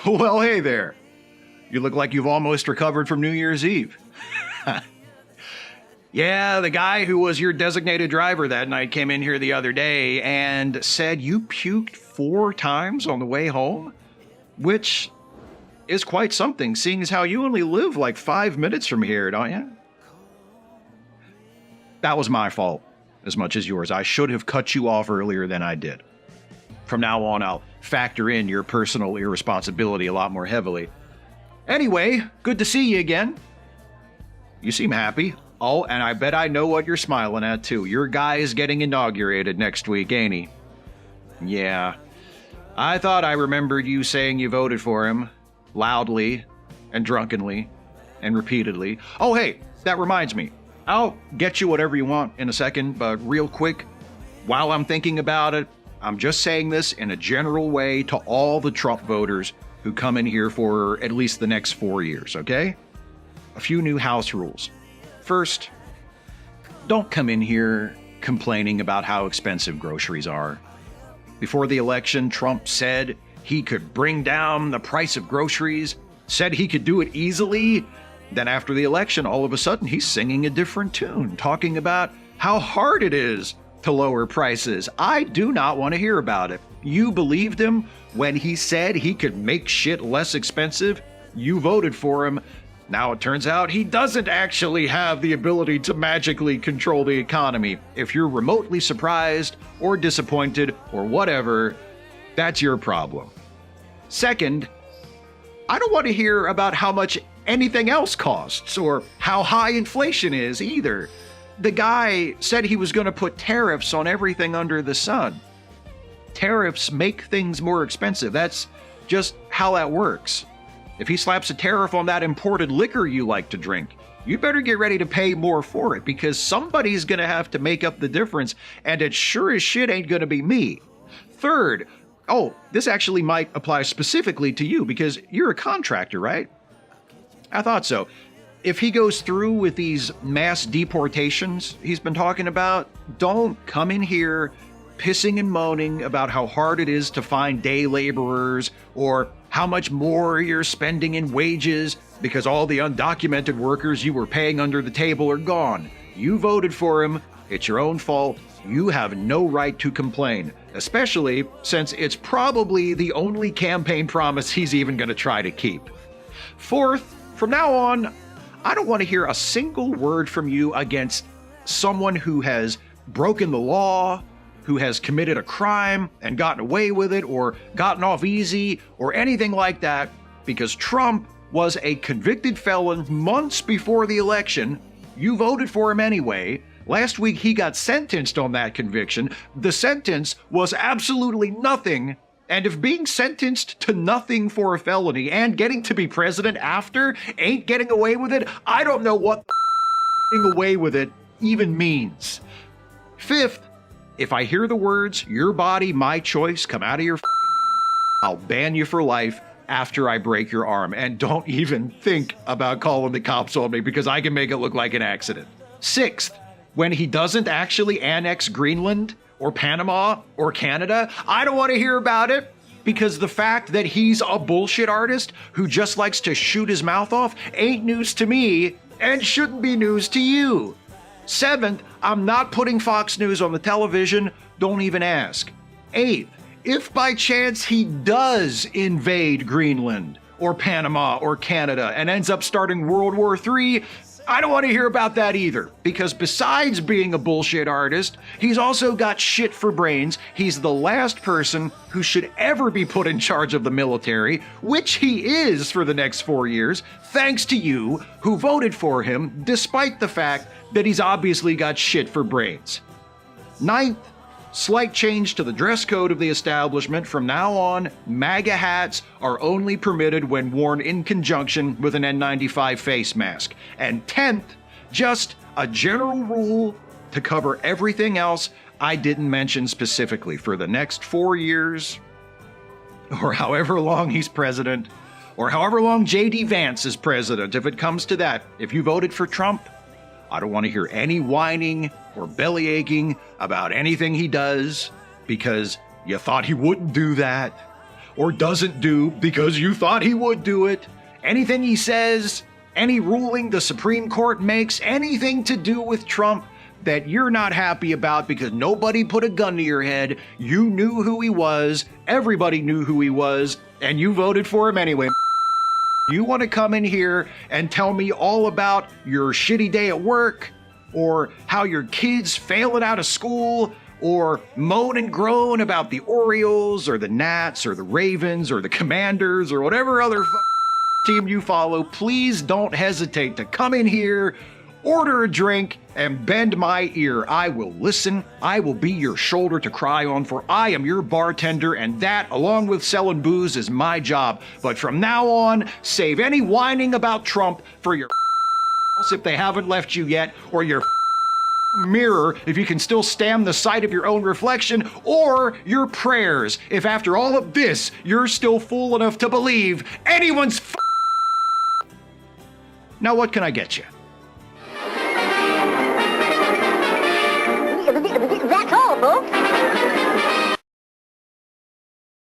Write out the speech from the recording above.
Well, hey there. You look like you've almost recovered from New Year's Eve. Yeah, the guy who was your designated driver that night came in here the other day and said you puked 4 times on the way home, which is quite something, seeing as how you only live like 5 minutes from here, don't you? That was my fault, as much as yours. I should have cut you off earlier than I did. From now on, I'll factor in your personal irresponsibility a lot more heavily. Anyway, good to see you again. You seem happy. Oh, and I bet I know what you're smiling at, too. Your guy is getting inaugurated next week, ain't he? Yeah. I thought I remembered you saying you voted for him. Loudly, and drunkenly, and repeatedly. Oh, hey, that reminds me. I'll get you whatever you want in a second, but real quick, while I'm thinking about it, I'm just saying this in a general way to all the Trump voters who come in here for at least the next 4 years, okay? A few new house rules. First, don't come in here complaining about how expensive groceries are. Before the election, Trump said he could bring down the price of groceries, said he could do it easily. Then after the election, all of a sudden, he's singing a different tune, talking about how hard it is to lower prices. I do not want to hear about it. You believed him when he said he could make shit less expensive. You voted for him. Now it turns out he doesn't actually have the ability to magically control the economy. If you're remotely surprised or disappointed or whatever, that's your problem. Second, I don't want to hear about how much anything else costs or how high inflation is either. The guy said he was going to put tariffs on everything under the sun. Tariffs make things more expensive. That's just how that works. If he slaps a tariff on that imported liquor you like to drink, you better get ready to pay more for it because somebody's going to have to make up the difference, and it sure as shit ain't going to be me. Third, this actually might apply specifically to you because you're a contractor, right? I thought so. If he goes through with these mass deportations he's been talking about, don't come in here pissing and moaning about how hard it is to find day laborers or how much more you're spending in wages because all the undocumented workers you were paying under the table are gone. You voted for him. It's your own fault. You have no right to complain, especially since it's probably the only campaign promise he's even going to try to keep. Fourth, from now on, I don't want to hear a single word from you against someone who has broken the law, who has committed a crime and gotten away with it or gotten off easy or anything like that, because Trump was a convicted felon months before the election. You voted for him anyway. Last week, he got sentenced on that conviction. The sentence was absolutely nothing. And if being sentenced to nothing for a felony and getting to be president after ain't getting away with it, I don't know what getting away with it even means. Fifth, if I hear the words, your body, my choice, come out of your mouth, I'll ban you for life after I break your arm. And don't even think about calling the cops on me because I can make it look like an accident. Sixth, when he doesn't actually annex Greenland or Panama or Canada, I don't want to hear about it because the fact that he's a bullshit artist who just likes to shoot his mouth off ain't news to me and shouldn't be news to you. Seventh, I'm not putting Fox News on the television. Don't even ask. Eighth, if by chance he does invade Greenland or Panama or Canada and ends up starting World War III, I don't want to hear about that either, because besides being a bullshit artist, he's also got shit for brains. He's the last person who should ever be put in charge of the military, which he is for the next 4 years, thanks to you, who voted for him, despite the fact that he's obviously got shit for brains. Ninth, slight change to the dress code of the establishment. From now on, MAGA hats are only permitted when worn in conjunction with an N95 face mask. And 10th, just a general rule to cover everything else I didn't mention specifically for the next 4 years, or however long he's president, or however long J.D. Vance is president, if it comes to that. If you voted for Trump, I don't want to hear any whining or belly aching about anything he does because you thought he wouldn't do that, or doesn't do because you thought he would do it. Anything he says, any ruling the Supreme Court makes, anything to do with Trump that you're not happy about because nobody put a gun to your head, you knew who he was, everybody knew who he was, and you voted for him anyway. You want to come in here and tell me all about your shitty day at work, or how your kids failing out of school, or moan and groan about the Orioles, or the Nats, or the Ravens, or the Commanders, or whatever other team you follow, please don't hesitate to come in here, order a drink, and bend my ear. I will listen. I will be your shoulder to cry on, for I am your bartender, and that, along with selling booze, is my job. But from now on, save any whining about Trump for your if they haven't left you yet, or your mirror if you can still stand the sight of your own reflection, or your prayers if after all of this you're still fool enough to believe anyone's Now what can I get you?